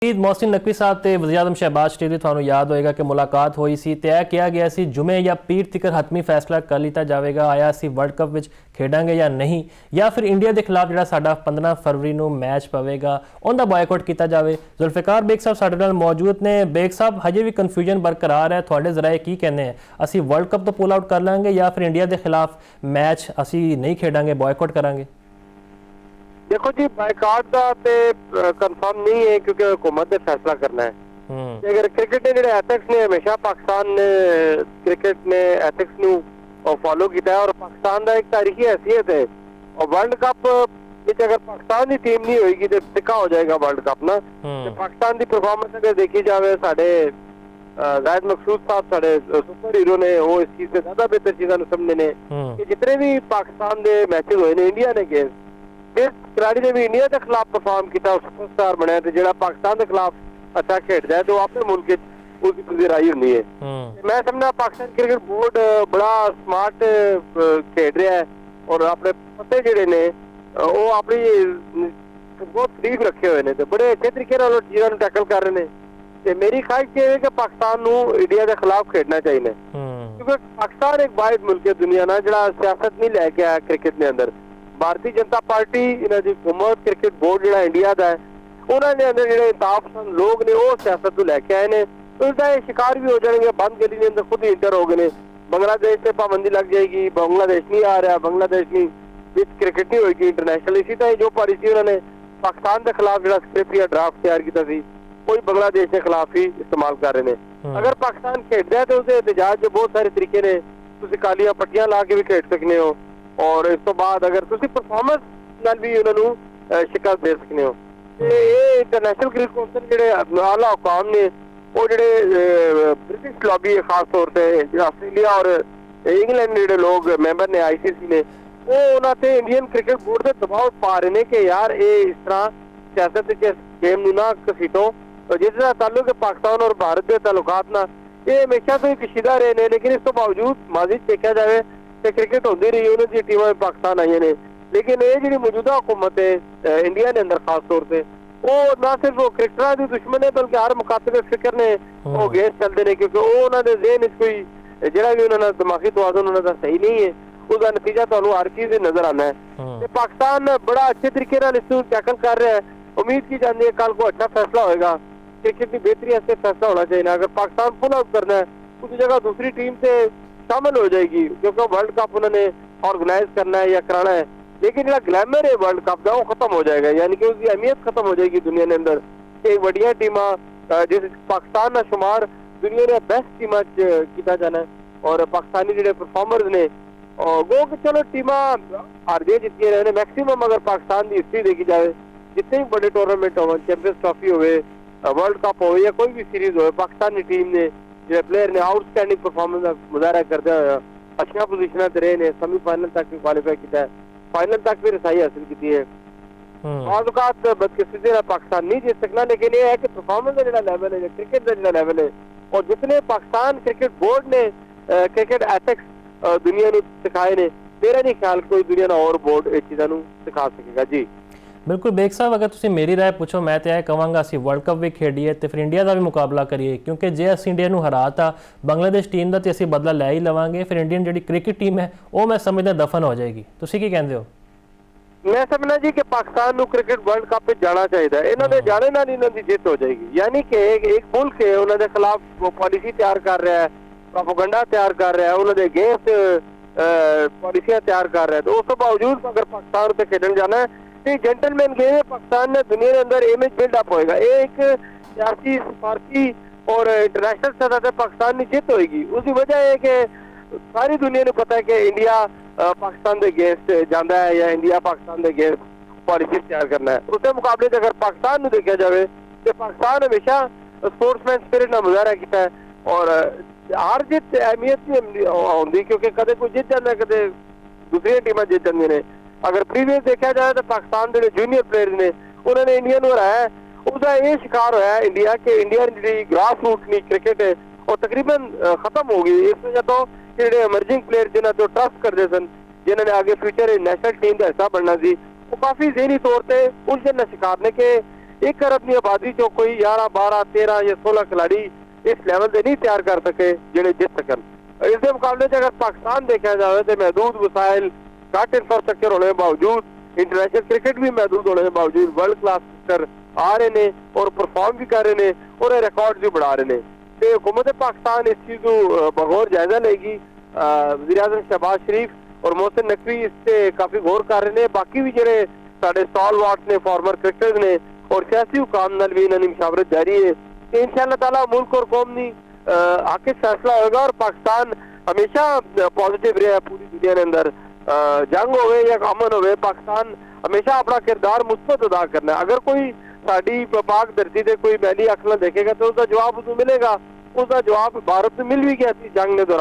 मोहसिन नकवी साहब ते वज़ीर आज़म शहबाज शरीफ की थानू याद होएगा कि मुलाकात हुई सी, तय किया गया सी जुमे या पीर तिकर हतमी फैसला कर लिया जाएगा आया असी वर्ल्ड कप विच खेडांगे या नहीं, या फिर इंडिया के खिलाफ जिहड़ा साडा 15 फरवरी नूं मैच पवेगा उनका बॉयकॉट किया जाए। जुल्फिकार बेग साहब साडे नाल मौजूद ने। बेग साहब, हजे भी कन्फ्यूजन बरकरार है, तुहाडे ज़राए की कहने हैं, असी वर्ल्ड कप तो पुल आउट कर लांगे या फिर इंडिया के खिलाफ मैच असी नहीं खेडांगे, बॉयकॉट करांगे? देखो जी, बायकाट का कंफर्म नहीं है क्योंकि हुकूमत ने फैसला करना है। अगर क्रिकेट ने जो एथिक्स ने हमेशा पाकिस्तान ने क्रिकेट ने एथिक्स नू फॉलो किया है और पाकिस्तान का एक तारीखी हैसियत है। और वर्ल्ड कप अगर पाकिस्तान की टीम नहीं होगी तो फिक्का हो जाएगा वर्ल्ड कप ना। तो पाकिस्तान की परफॉर्मेंस अगर देखी जाए, साढ़े जाहिद मकसूद साहब साढ़े सुपर हीरो ने वो इस चीज से ज्यादा बेहतर चीजा समझे ने कि जितने भी पाकिस्तान के मैचेस हुए ने इंडिया ने गेम जिस खिलाड़ी ने भी इंडिया के खिलाफ परफॉर्म किया सुपरस्टार बनया, जो पाकिस्तान के खिलाफ अच्छा खेलता है तो अपने मुल्क उसकी पजीराई होनी है। मैं समझना पाकिस्तान क्रिकेट बोर्ड बड़ा स्मार्ट खेल रहा है और अपने पत्ते जोड़े ने वो अपनी बहुत शरीफ रखे हुए ने, बड़े अच्छे तरीके चीज़ों टैकल कर रहे हैं। मेरी ख्वाहिश ये है कि पाकिस्तान नू इंडिया के खिलाफ खेलना चाहिए क्योंकि पाकिस्तान एक वाहिद मुल्क है दुनिया ना जो सियासत नहीं लैके आया क्रिकेट के अंदर। भारतीय जनता पार्टी इन्हों की हुकूमत क्रिकेट बोर्ड जो इंडिया का है उन्होंने अंदर जो इंताफ पसंद लोग ने वो सियासत को लैके आए हैं, तो उसका शिकार भी हो जाएंगे। बंद गली के अंदर खुद ही इंटर हो गए। बांग्लादेश से पाबंदी लग जाएगी, बांग्लादेश नहीं आ रहा, बांग्लादेश नहीं क्रिकेट नहीं होगी इंटरनेशनल। इसी तरह जो पॉलिसी उन्होंने पाकिस्तान के खिलाफ जो स्क्रिप्ट या ड्राफ्ट तैयार किया कोई बांग्लादेश के खिलाफ ही इस्तेमाल कर रहे हैं। अगर पाकिस्तान खेलता है तो उसे एहतजाज के बहुत सारे तरीके ने, तुम कालियां पट्टियां ला के भी खेल सकते हो और इस तो बाद अगर तुम परफॉर्मेंस नाल भी उन्होंने शिकस्त दे सकते हो। ये इंटरनेशनल क्रिकेट कौंसल जो आला हुकाम ने वो जो ब्रिटिश लॉबी है खास तौर पर आस्ट्रेलिया और इंग्लैंड जो लोग मैंबर ने ICC ने वो उन्होंने इंडियन क्रिकेट बोर्ड से दबाव पा रहे हैं कि यार ये इस तरह सियासत के गेम ना घसीटो, जिसका ताल्लुक है पाकिस्तान और भारत के ताल्लुकात ना ये हमेशा से कशीदा रहे हैं। लेकिन इस तो बावजूद माजी देखा जाए तो क्रिकेट होती रही उन्होंने टीमें पाकिस्तान आई ने, लेकिन ये जी मौजूदा हुकूमत है इंडिया के अंदर खास तौर पर वो ना सिर्फ वो क्रिकेटर की दुश्मन है बल्कि हर मुकाबले फिक्र ने वो गेस चलते हैं क्योंकि वो उन्होंने जेहन कोई जरा भी उन्होंने दिमागी तवाज़ुन उन्होंने सही नहीं है, उसका नतीजा तो हर चीज नजर आना है। पाकिस्तान बड़ा अच्छे तरीके इसको टैकल कर रहा है। उम्मीद की जाती है कल को अच्छा फैसला होगा, क्रिकेट की बेहतरी ऐसे फैसला होना चाहिए। अगर पाकिस्तान पुल आउट करना है उसकी जगह दूसरी टीम से शामिल हो जाएगी क्योंकि वर्ल्ड कप उन्होंने ऑर्गेनाइज करना है या कराना है, लेकिन जो ग्लैमर है वर्ल्ड कप का वो खत्म हो जाएगा, यानी कि उसकी अहमियत खत्म हो जाएगी दुनिया के अंदर। एक बढ़िया टीमा जिस पाकिस्तान का शुमार दुनिया ने बेस्ट टीमा किया जाना है और पाकिस्तानी जो परफॉर्मर्स ने गो कि चलो टीमा हार जे जीती रहे मैक्सिमम। अगर पाकिस्तान की हिस्ट्री देखी जाए जितने भी बड़े टूर्नामेंट हो, चैंपियंस ट्रॉफी हो, वर्ल्ड कप हो या कोई भी सीरीज हो, पाकिस्तान की टीम ने जो प्लेयर ने आउटस्टैंडिंग परफॉर्मेंस का मुजाहरा करते हुए अच्छा पोजिशन रहे ने, सेमीफाइनल तक भी क्वालीफाई किया है, फाइनल तक भी रसाई हासिल की है। औकात बदकिस्मती पाकिस्तान नहीं जीत सकना, लेकिन ये है कि परफॉर्मेंस का जो लेवल है, क्रिकेट का जो लेवल है और जितने पाकिस्तान क्रिकेट बोर्ड ने क्रिकेट एथिक्स दुनिया को सिखाए ने, मेरा नहीं ख्याल कोई दुनिया का और बोर्ड इस चीज़ों को सिखा सकेगा। जी बिल्कुल बेग साहब, अगर तुम मेरी राय पूछो मैं तो यह कहूँगा असी वर्ल्ड कप भी खेडिए तो फिर इंडिया का भी मुकाबला करिए, क्योंकि जे अस इंडिया को हराता बांग्लादेश टीम का तो असी बदला लै ही लवांगे, फिर इंडियन जी क्रिकेट टीम है वो मैं समझदा दफन हो जाएगी। तुम की कहते हो? मैं समझना जी कि पाकिस्तान को क्रिकेट वर्ल्ड कप में जाना चाहिए, इन्होंने जाने ना इन्होंने जित हो जाएगी। यानी कि एक मुल्क है उन्होंने खिलाफ वो पॉलिसी तैयार कर रहा है, प्रोपेगेंडा तैयार कर रहा है, उन्होंने अगेंस्ट पॉलिसियां तैयार कर रहा है, तो उसके बावजूद अगर पाकिस्तान से खेलने जाना है तो जेंटलमैन गेम है। पाकिस्तान ने दुनिया के अंदर इमेज बिल्डअप होएगा, एक सियासी सिफारती और इंटरनेशनल सतह पर पाकिस्तान की जित होगी। उसकी वजह है कि सारी दुनिया को पता है कि इंडिया पाकिस्तान के अगेंस्ट जाता है या इंडिया पाकिस्तान के अगेंस्ट पॉलिसी तैयार करना है। उसके मुकाबले अगर पाकिस्तान को देखा जाए तो पाकिस्तान हमेशा स्पोर्ट्समैन स्पिरिट का मुजाहरा किया है और हार जित अहमियत नहीं होती क्योंकि कदे कोई जित जाता है, कदे दूसरी टीमें जित जाती ने। अगर प्रीवियस देखा जाए तो पाकिस्तान जो जूनियर प्लेयर ने उन्होंने इंडिया को हराया, उसका ये शिकार होया इंडिया के इंडिया की ग्रास रूट की क्रिकेट है और तकरीबन खत्म हो गई। इस वजह तो जो एमर्जिंग प्लेयर जिन्हें तो ट्रस्ट करते सन, जिन्होंने आगे फ्यूचर नेशनल टीम का हिस्सा बनना सी, वो काफी ज़हनी तौर पर उलझन का शिकार ने कि 1 अरब की आबादी चो कोई 11, 12, 13 या 16 खिलाड़ी इस लैवल से नहीं तैयार कर सके जिहड़े जित सकन। इस मुकाबले च अगर पाकिस्तान देखा जाए तो महदूद वसाइल, घट इंफ्रास्ट्रक्चर होने के बावजूद, इंटरनेशनल क्रिकेट भी महदूद होने के बावजूद वर्ल्ड क्लास क्रिकेटर आ रहे हैं और परफॉर्म भी कर रहे हैं और रिकॉर्ड भी बढ़ा रहे हैं। तो हुकूमत पाकिस्तान इस चीज़ को बगौर जायजा लेगी। वज़ीर-ए-आज़म शहबाज शरीफ और मोहसिन नकवी इस पर काफ़ी गौर कर रहे हैं। बाकी भी जो साढ़े स्टॉलवार्ट ने, फॉर्मर क्रिकेटर्स ने और सियासी हुकाम नाल भी इन्होंने मुशावरत जारी है कि इंशाअल्लाह ताला मुल्क और कौम नी आके फैसला होगा और पाकिस्तान हमेशा पॉजिटिव रहा है पूरी दुनिया के अंदर। जंग होवे या अमन होवे, पाकिस्तान हमेशा अपना किरदार मुस्बत अदा करना है। अगर कोई साड़ी पाक धरती से कोई मैली अख नाल देखेगा तो उसका जवाब उसको मिलेगा। उसका जवाब भारत में मिल भी गया थी जंग के दौरान।